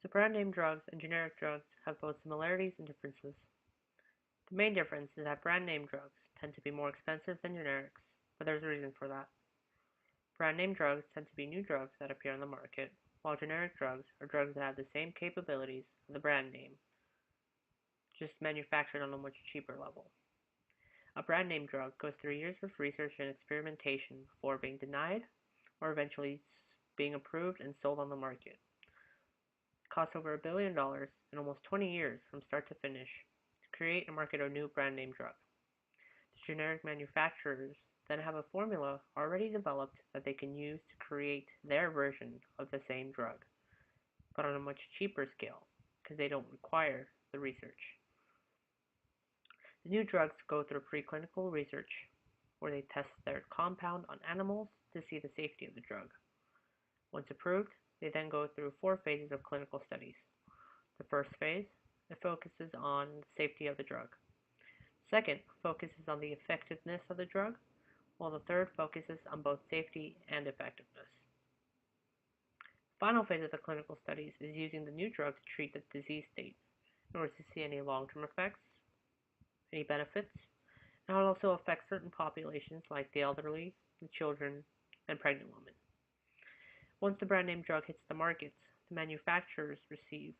So brand name drugs and generic drugs have both similarities and differences. The main difference is that brand name drugs tend to be more expensive than generics, but there's a reason for that. Brand name drugs tend to be new drugs that appear on the market, while generic drugs are drugs that have the same capabilities of the brand name, just manufactured on a much cheaper level. A brand name drug goes through years of research and experimentation before being denied or eventually being approved and sold on the market. It costs over $1 billion in almost 20 years from start to finish to create and market a new brand name drug. The generic manufacturers then have a formula already developed that they can use to create their version of the same drug, but on a much cheaper scale because they don't require the research. The new drugs go through preclinical research where they test their compound on animals to see the safety of the drug. Once approved, they then go through 4 phases of clinical studies. The first phase, it focuses on the safety of the drug. Second, focuses on the effectiveness of the drug, while the third focuses on both safety and effectiveness. The final phase of the clinical studies is using the new drug to treat the disease state in order to see any long-term effects, any benefits, and it will also affect certain populations like the elderly, the children, and pregnant women. Once the brand name drug hits the markets, the manufacturers receive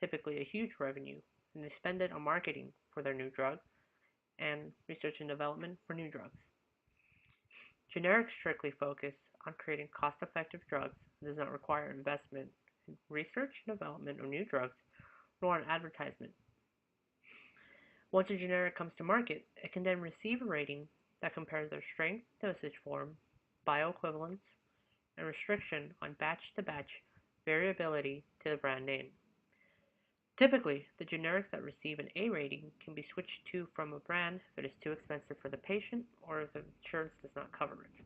typically a huge revenue, and they spend it on marketing for their new drug and research and development for new drugs. Generics strictly focus on creating cost-effective drugs and does not require investment in research and development of new drugs nor on advertisement. Once a generic comes to market, it can then receive a rating that compares their strength, dosage form, bioequivalence, and restriction on batch-to-batch variability to the brand name. Typically, the generics that receive an A rating can be switched to from a brand if it is too expensive for the patient or if the insurance does not cover it.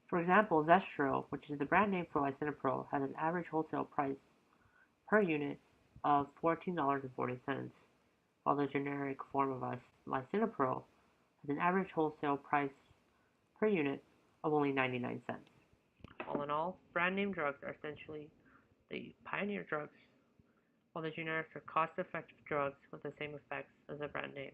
For example, Zestro, which is the brand name for lisinopril, has an average wholesale price per unit of $14.40, while the generic form of lisinopril has an average wholesale price per unit of only 99 cents. All in all, brand name drugs are essentially the pioneer drugs, while the generics are cost-effective drugs with the same effects as the brand name.